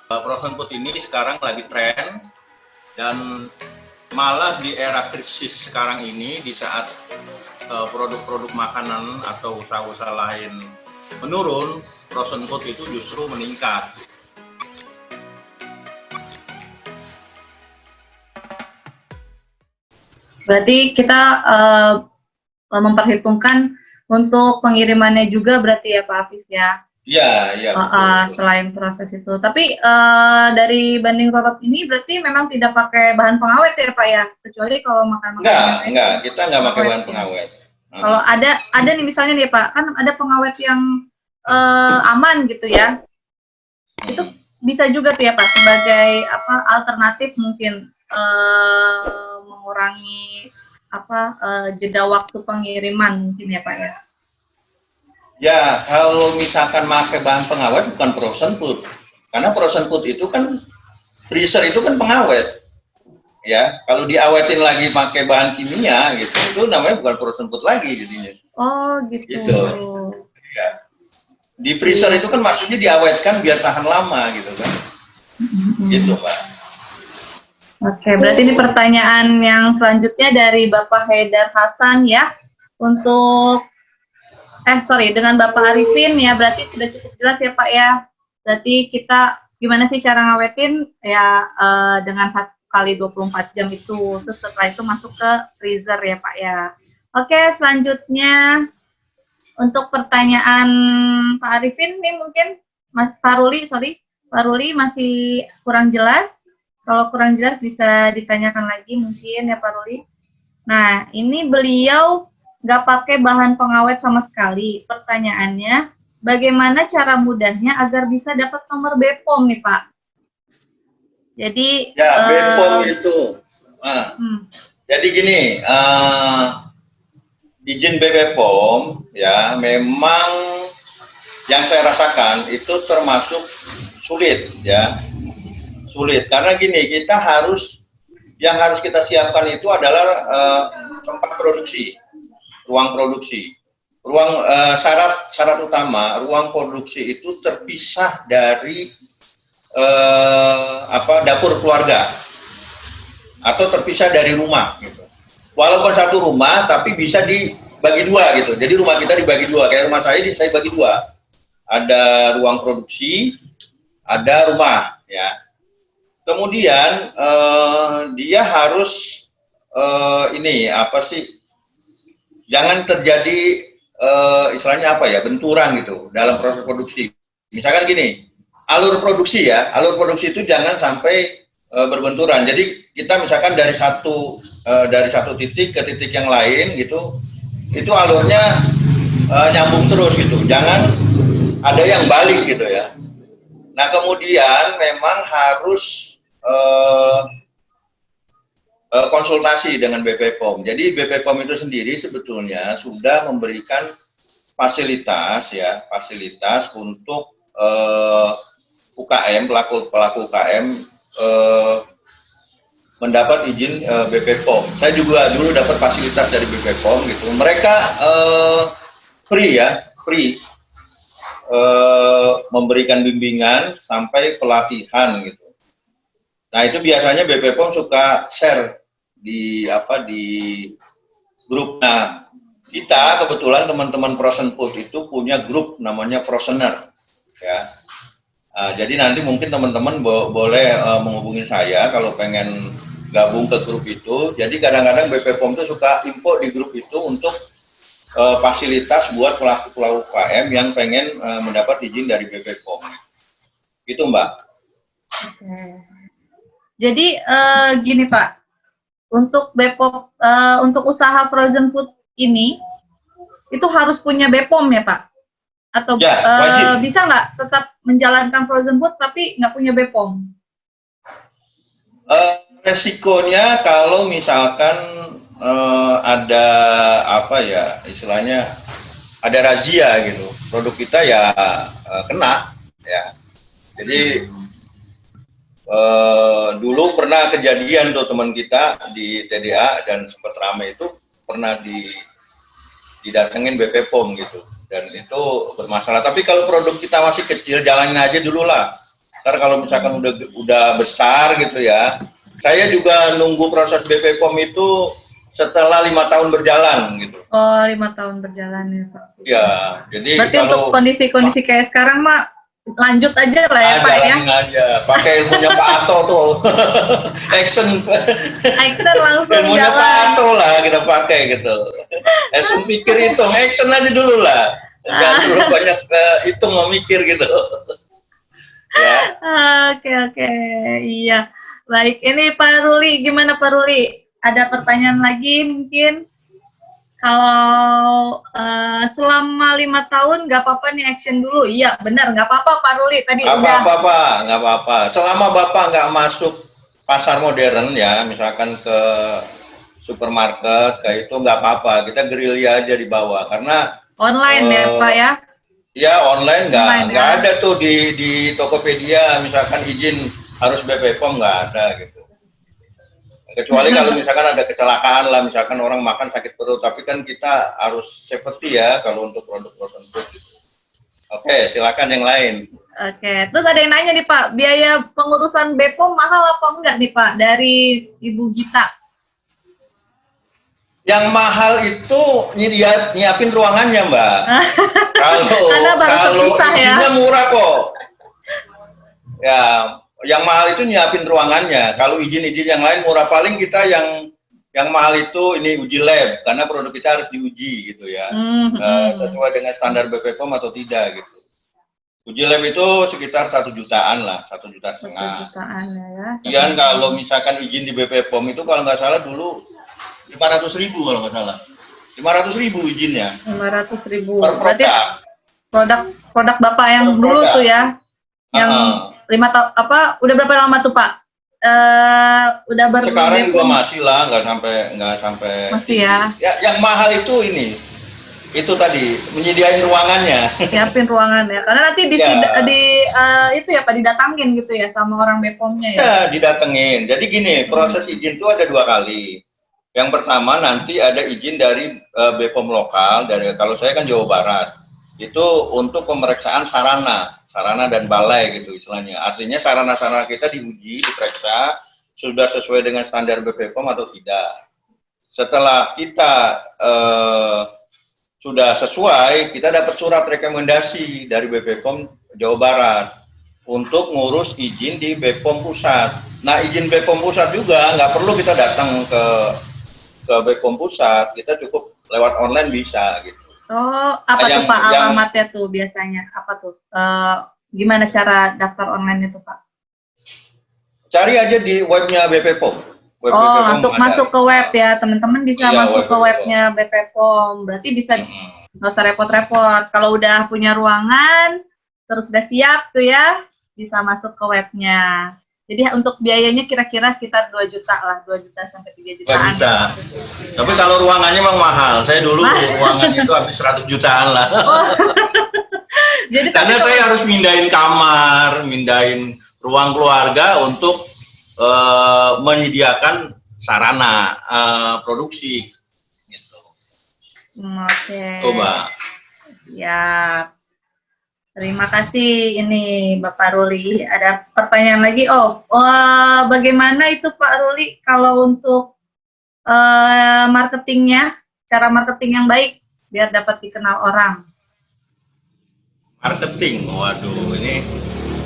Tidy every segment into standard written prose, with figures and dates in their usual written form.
Frozen food ini sekarang lagi tren, dan malah di era krisis sekarang ini, di saat produk-produk makanan atau usaha-usaha lain menurun, frozen food itu justru meningkat. Berarti kita memperhitungkan untuk pengirimannya juga berarti ya Pak Afif ya? Iya, betul. Selain proses itu. Tapi dari banding rorot ini berarti memang tidak pakai bahan pengawet ya Pak ya? Kecuali kalau makan Enggak, kita nggak pakai bahan pengawet. Kalau ada nih misalnya nih Pak, kan ada pengawet yang aman gitu ya. Itu bisa juga tuh ya Pak sebagai alternatif mungkin mengurangi jeda waktu pengiriman mungkin ya Pak ya. Ya, kalau misalkan pakai bahan pengawet bukan frozen food. Karena frozen food itu kan freezer itu kan pengawet. Ya, kalau diawetin lagi pakai bahan kimia gitu, itu namanya bukan frozen food lagi jadinya. Oh, gitu. Ya. Di freezer itu kan maksudnya diawetkan biar tahan lama gitu kan. Gitu, Pak. Oke, berarti ini pertanyaan yang selanjutnya dari Bapak Haidar Hasan ya. Dengan Bapak Arifin ya, berarti sudah cukup jelas ya Pak ya. Berarti kita gimana sih cara ngawetin ya dengan 1 kali 24 jam itu. Terus setelah itu masuk ke freezer ya Pak ya. Oke, selanjutnya untuk pertanyaan Pak Arifin nih mungkin Pak Ruli masih kurang jelas. Kalau kurang jelas bisa ditanyakan lagi mungkin ya Pak Ruli. Nah, ini beliau nggak pakai bahan pengawet sama sekali. Pertanyaannya, bagaimana cara mudahnya agar bisa dapat nomor BPOM nih Pak? Jadi ya BPOM itu, jadi gini, izin BPOM ya memang yang saya rasakan itu termasuk sulit ya. Sulit karena gini, kita yang harus kita siapkan itu adalah tempat produksi, ruang produksi, syarat utama ruang produksi itu terpisah dari dapur keluarga atau terpisah dari rumah gitu. Walaupun satu rumah tapi bisa dibagi dua gitu. Jadi rumah kita dibagi dua, kayak rumah saya bagi dua. Ada ruang produksi, ada rumah ya. Kemudian dia harus jangan terjadi istilahnya benturan gitu dalam proses produksi. Misalkan gini, alur produksi itu jangan sampai berbenturan. Jadi kita misalkan dari satu titik ke titik yang lain gitu, itu alurnya nyambung terus gitu. Jangan ada yang balik gitu ya. Nah kemudian memang harus konsultasi dengan BPOM. Jadi BPOM itu sendiri sebetulnya sudah memberikan fasilitas untuk UKM, pelaku UKM mendapat izin BPOM. Saya juga dulu dapat fasilitas dari BPOM gitu. Mereka free memberikan bimbingan sampai pelatihan gitu. Nah itu biasanya BPOM suka share di grup. Nah kita kebetulan teman-teman Frozen Food itu punya grup namanya Frozener ya. Jadi nanti mungkin teman-teman boleh menghubungi saya kalau pengen gabung ke grup itu. Jadi kadang-kadang BPOM itu suka info di grup itu untuk fasilitas buat pelaku UKM yang pengen mendapat izin dari BPOM. Gitu Mbak. Oke. Jadi gini Pak, untuk BPOM untuk usaha frozen food ini itu harus punya BPOM ya Pak? Atau ya, bisa nggak tetap menjalankan frozen food tapi nggak punya BPOM? Resikonya kalau misalkan ada istilahnya ada razia gitu, produk kita ya kena ya. Jadi dulu pernah kejadian tuh teman kita di TDA dan sempat ramai itu pernah didatengin BPOM gitu dan itu bermasalah. Tapi kalau produk kita masih kecil jalanin aja dulu lah. Ntar kalau misalkan udah besar gitu ya, saya juga nunggu proses BP POM itu setelah 5 tahun berjalan gitu. Oh, 5 tahun berjalan ya Pak. Ya, jadi Berarti kalau untuk kondisi-kondisi kayak sekarang mah lanjut aja lah ya Pak ya. jalanin aja, pakai ilmunya Pak Ato tuh, action Langsung ilmunya Pak jalan. Ato lah kita pakai gitu. Action pikir hitung, action aja dulu lah, jangan dulu banyak hitung memikir gitu. Ya. Oke, iya. Baik, ini Pak Ruli, gimana Pak Ruli? Ada pertanyaan lagi mungkin? Kalau selama 5 tahun nggak apa-apa nih action dulu, iya benar nggak apa-apa Pak Ruli tadi Nggak udah. apa-apa, nggak apa-apa. Selama Bapak nggak masuk pasar modern ya, misalkan ke supermarket, kayak itu nggak apa-apa. Kita gerilya aja di bawah, karena Online ya Pak ya? ya online Online, nggak ya. ada tuh di Tokopedia, misalkan izin harus BP POM nggak ada gitu. Kecuali kalau misalkan ada kecelakaan lah, misalkan orang makan sakit perut, tapi kan kita harus safety ya kalau untuk produk-produk gitu. Oke, silakan yang lain. Oke, terus ada yang nanya nih Pak, biaya pengurusan BPOM mahal apa enggak nih Pak dari Ibu Gita? Yang mahal itu nyiapin ruangannya, Mbak. Kalau izinnya murah kok. Ya, yang mahal itu nyiapin ruangannya. Kalau izin-izin yang lain murah, paling kita yang mahal itu ini uji lab, karena produk kita harus diuji gitu ya, sesuai dengan standar BP POM atau tidak gitu. Uji lab itu sekitar 1 jutaan lah, 1,5 juta. 1 jutaan ya. Iya, kalau misalkan izin di BP POM itu kalau nggak salah dulu 500.000 kalau nggak salah. 500.000 izinnya. 500.000. Per Berarti produk Bapak yang per dulu produk. tuh ya, yang 5 tahun apa? Udah berapa lama tuh Pak? Udah sekarang juga masih lah, nggak sampai. Masih ya. Yang mahal itu ini. Itu tadi menyediakan ruangannya. Siapin ruangan ya, karena nanti itu ya Pak didatangin gitu ya sama orang BPOM-nya ya. Ya, didatengin. Jadi gini, proses izin itu ada 2 kali. Yang pertama nanti ada izin dari BPOM lokal, dari kalau saya kan Jawa Barat. Itu untuk pemeriksaan sarana dan balai gitu istilahnya. Artinya sarana-sarana kita diuji, diperiksa sudah sesuai dengan standar BP POM atau tidak. Setelah kita sudah sesuai, kita dapat surat rekomendasi dari BP POM Jawa Barat untuk ngurus izin di BPOM pusat. Nah, izin BPOM pusat juga nggak perlu kita datang ke BPOM pusat, kita cukup lewat online bisa gitu. Oh, apa tuh Pak alamatnya tuh biasanya? Apa tuh? Gimana cara daftar online itu Pak? Cari aja di webnya BP POM. Masuk ke web ya, teman-teman bisa masuk ke webnya BP POM. Berarti bisa nggak usah repot-repot. Kalau udah punya ruangan, terus udah siap tuh ya, bisa masuk ke webnya. Jadi untuk biayanya kira-kira sekitar 2 juta lah, 2 juta sampai 3 jutaan. 2 juta. Tapi kalau ruangannya memang mahal. Saya dulu ruangannya itu habis 100 jutaan lah. Oh. Jadi karena saya harus mindahin kamar, mindahin ruang keluarga untuk menyediakan sarana produksi gitu. Oke. Coba. Siap. Terima kasih ini Bapak Ruli. Ada pertanyaan lagi? Bagaimana itu Pak Ruli kalau untuk marketingnya, cara marketing yang baik biar dapat dikenal orang? Marketing, waduh ini.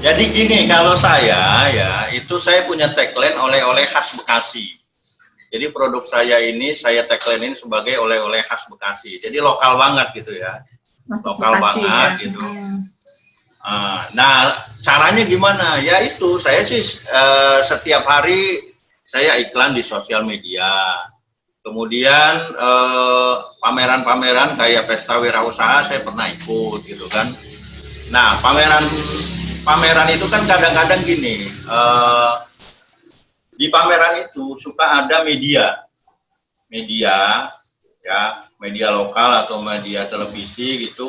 Jadi gini, kalau saya ya, itu saya punya tagline oleh-oleh khas Bekasi. Jadi produk saya ini saya tagline-in sebagai oleh-oleh khas Bekasi. Jadi lokal banget gitu ya. Lokal banget ya. Gitu. Nah, caranya gimana? Ya itu, saya sih setiap hari saya iklan di sosial media. Kemudian pameran-pameran kayak Pesta Wirausaha saya pernah ikut gitu kan. Nah, pameran itu kan kadang-kadang gini, di pameran itu suka ada media lokal atau media televisi gitu,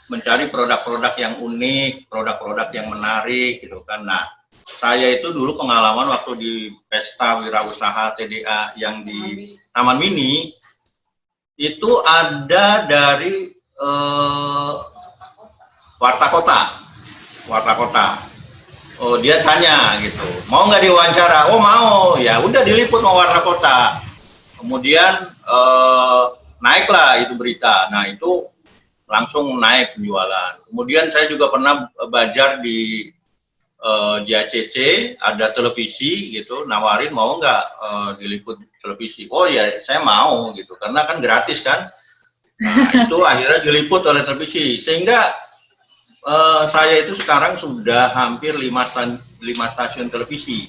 mencari produk-produk yang unik, produk-produk yang menarik gitu kan. Nah, saya itu dulu pengalaman waktu di Pesta Wirausaha TDA yang di Taman Mini, itu ada dari Warta Kota. Oh, dia tanya gitu, mau nggak diwawancara? Oh mau, ya udah diliput sama Warta Kota. Kemudian naiklah itu berita. Nah itu langsung naik penjualan. Kemudian saya juga pernah belajar di ACC, ada televisi gitu, nawarin mau nggak diliput televisi. Oh ya saya mau gitu, karena kan gratis kan. Nah itu akhirnya diliput oleh televisi, sehingga saya itu sekarang sudah hampir 5 stasiun televisi.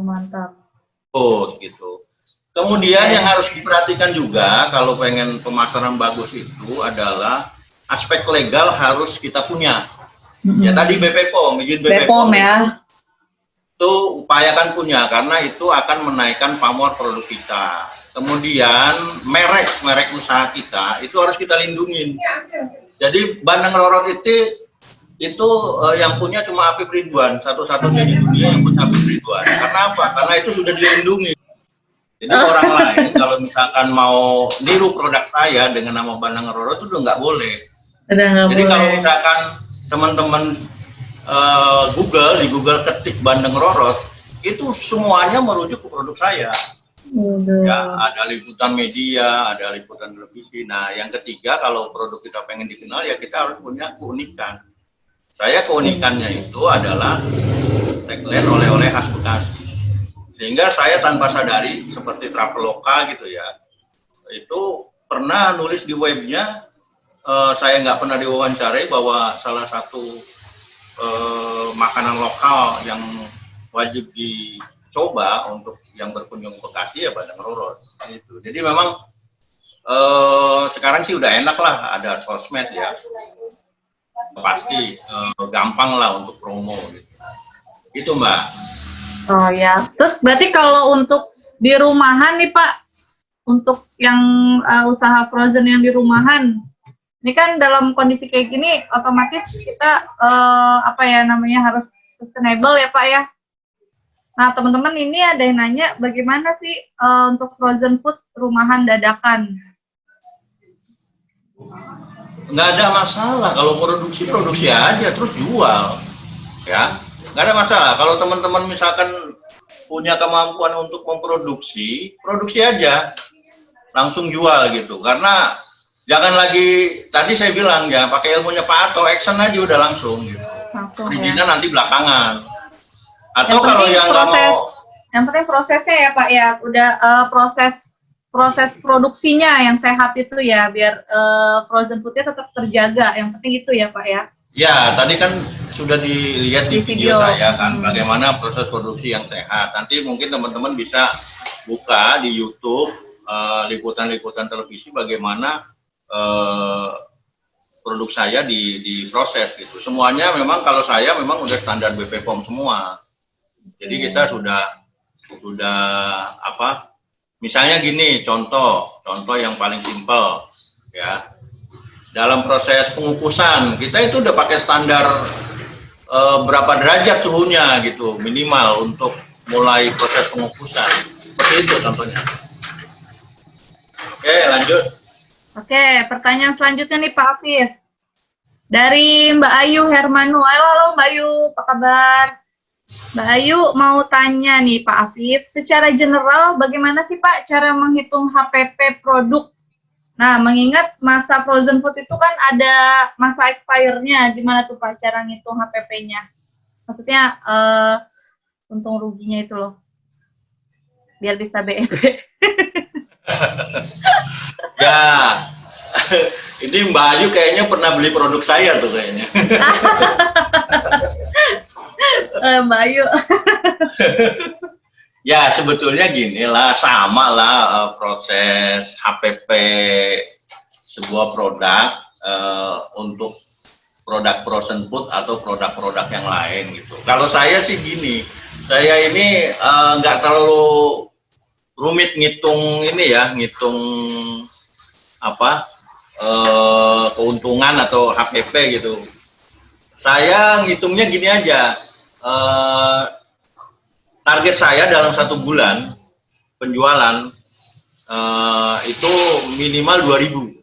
Mantap. Gitu. Kemudian yang harus diperhatikan juga kalau pengen pemasaran bagus itu adalah aspek legal harus kita punya. Ya tadi BPOM, izin BPOM ya. Itu upayakan punya, karena itu akan menaikkan pamor produk kita. Kemudian merek usaha kita itu harus kita lindungin. Jadi Bandeng Rorot itu yang punya cuma Apip Ridwan, satu-satunya di dunia yang punya Apip Ridwan. Karena apa? Karena itu sudah dilindungi. Jadi orang lain kalau misalkan mau niru produk saya dengan nama Bandeng Rorot itu udah nggak boleh. Jadi kalau misalkan teman-teman di Google ketik Bandeng Rorot, itu semuanya merujuk ke produk saya. Ya, ada liputan media, ada liputan televisi. Nah, yang ketiga, kalau produk kita pengen dikenal, ya kita harus punya keunikan. Saya keunikannya itu adalah tagline oleh-oleh khas Bekasi. Sehingga saya tanpa sadari, seperti Traveloka gitu ya, itu pernah nulis di webnya, saya nggak pernah diwawancarai bahwa salah satu makanan lokal yang wajib dicoba untuk yang berkunjung ke Bekasi ya Bandeng Rorot gitu. Jadi memang sekarang sih udah enak lah, ada sosmed ya, pasti gampang lah untuk promo gitu. Itu Mbak. Oh ya, terus berarti kalau untuk di rumahan nih Pak, untuk yang usaha frozen yang di rumahan, ini kan dalam kondisi kayak gini, otomatis kita harus sustainable ya Pak ya. Nah teman-teman ini ada yang nanya, bagaimana sih untuk frozen food rumahan dadakan? Nggak ada masalah, kalau produksi aja terus jual, ya nggak ada masalah. Kalau teman-teman misalkan punya kemampuan untuk memproduksi, produksi aja, langsung jual gitu. Karena jangan lagi, tadi saya bilang ya, pakai ilmunya Pak Ato, action aja udah langsung gitu. Perizinan ya. Nanti belakangan. Atau kalau yang proses, yang penting prosesnya ya Pak ya, udah proses produksinya yang sehat itu ya, biar frozen foodnya tetap terjaga. Yang penting itu ya Pak ya. Ya, tadi kan sudah dilihat di video saya kan, bagaimana proses produksi yang sehat. Nanti mungkin teman-teman bisa buka di YouTube liputan-liputan televisi bagaimana produk saya diproses gitu. Semuanya memang kalau saya memang udah standar BPOM semua. Jadi kita sudah apa? Misalnya gini, contoh yang paling simpel ya. Dalam proses pengukusan kita itu udah pakai standar berapa derajat suhunya gitu minimal untuk mulai proses pengukusan. Seperti itu contohnya. Oke, lanjut. Oke, pertanyaan selanjutnya nih Pak Afif. Dari Mbak Ayu Hermanu. Halo Mbak Ayu, apa kabar? Mbak Ayu mau tanya nih Pak Afif, secara general bagaimana sih Pak cara menghitung HPP produk? Nah, mengingat masa frozen food itu kan ada masa expire-nya, gimana tuh Pak cara ngitung HPP-nya? Maksudnya untung ruginya itu loh, biar bisa BEP. Ya, ini Mbak Ayu kayaknya pernah beli produk saya tuh kayaknya. Mbak Ayu. Ya sebetulnya gini lah, sama lah proses HPP sebuah produk untuk produk frozen food atau produk-produk yang lain gitu. Kalau saya sih gini, saya ini nggak terlalu rumit ngitung ini ya, ngitung apa keuntungan atau HPP gitu. Saya ngitungnya gini aja. Target saya dalam 1 bulan penjualan itu minimal 2.000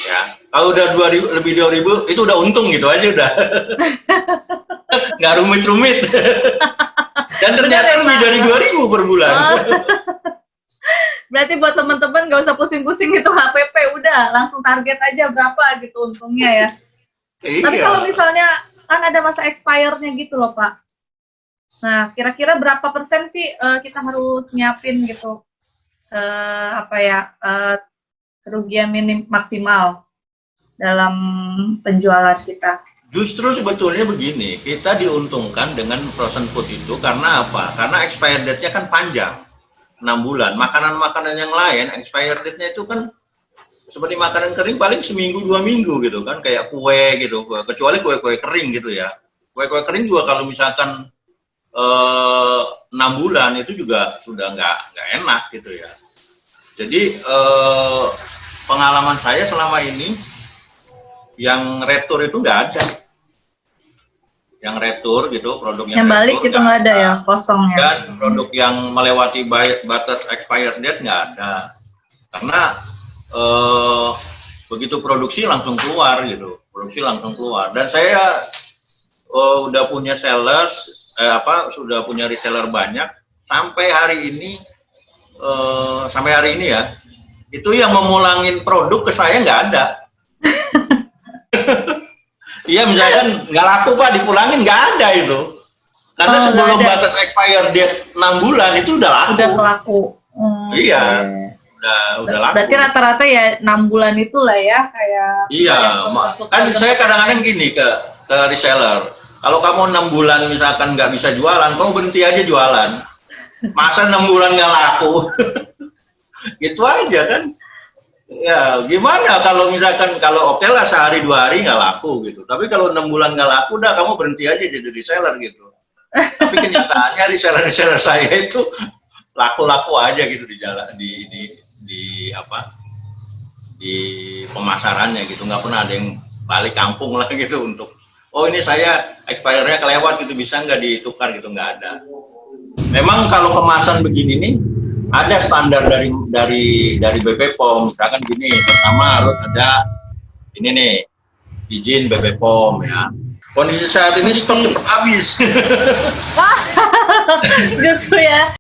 ya. Kalau udah 2.000 lebih 2.000 itu udah untung gitu aja udah. nggak rumit-rumit. Dan ternyata lebih dari 2.000 per bulan. Oh. Berarti buat teman-teman nggak usah pusing-pusing gitu HPP, udah langsung target aja berapa gitu untungnya ya. Iya. Tapi kalau misalnya kan ada masa expire-nya gitu loh Pak. Nah, kira-kira berapa persen sih kita harus nyiapin gitu kerugian maksimal dalam penjualan kita? Justru sebetulnya begini, kita diuntungkan dengan frozen food itu karena apa? Karena expired date-nya kan panjang, 6 bulan. Makanan-makanan yang lain, expired date-nya itu kan seperti makanan kering paling seminggu 2 minggu gitu kan, kayak kue gitu, kecuali kue-kue kering gitu ya. Kue-kue kering juga kalau misalkan 6 bulan itu juga sudah nggak enak gitu ya. Jadi pengalaman saya selama ini yang retur itu nggak ada. Yang retur gitu, produk yang balik retur gitu nggak ada ya, kosong ya. Dan produk yang melewati batas expired date nggak ada. Karena begitu produksi langsung keluar gitu, produksi langsung keluar. Dan saya udah punya sellers, sudah punya reseller banyak sampai hari ini ya. Itu yang memulangin produk ke saya nggak ada. Iya, misalkan nggak laku Pak, dipulangin, nggak ada itu. Karena sebelum batas expired date 6 bulan itu udah laku. Udah laku. Iya, udah laku. Berarti rata-rata ya 6 bulan itulah ya kayak. Iya, kan saya kadang-kadang gini ke reseller. Kalau kamu 6 bulan misalkan nggak bisa jualan, kamu berhenti aja jualan. Masa 6 bulan nggak laku? Gitu aja kan. Ya gimana kalau misalkan kalau oke lah sehari 2 hari nggak laku gitu, tapi kalau 6 bulan nggak laku udah kamu berhenti aja jadi reseller gitu. Tapi kenyataannya reseller saya itu laku-laku aja gitu di jalan di pemasarannya gitu, nggak pernah ada yang balik kampung lah gitu untuk ini saya expire-nya kelewat gitu, bisa nggak ditukar gitu, nggak ada. Memang kalau kemasan begini nih ada standar dari BP POM, misalkan gini, pertama harus ada ini nih izin BP POM ya. Kondisi saat ini stok cepat habis. Justru ya,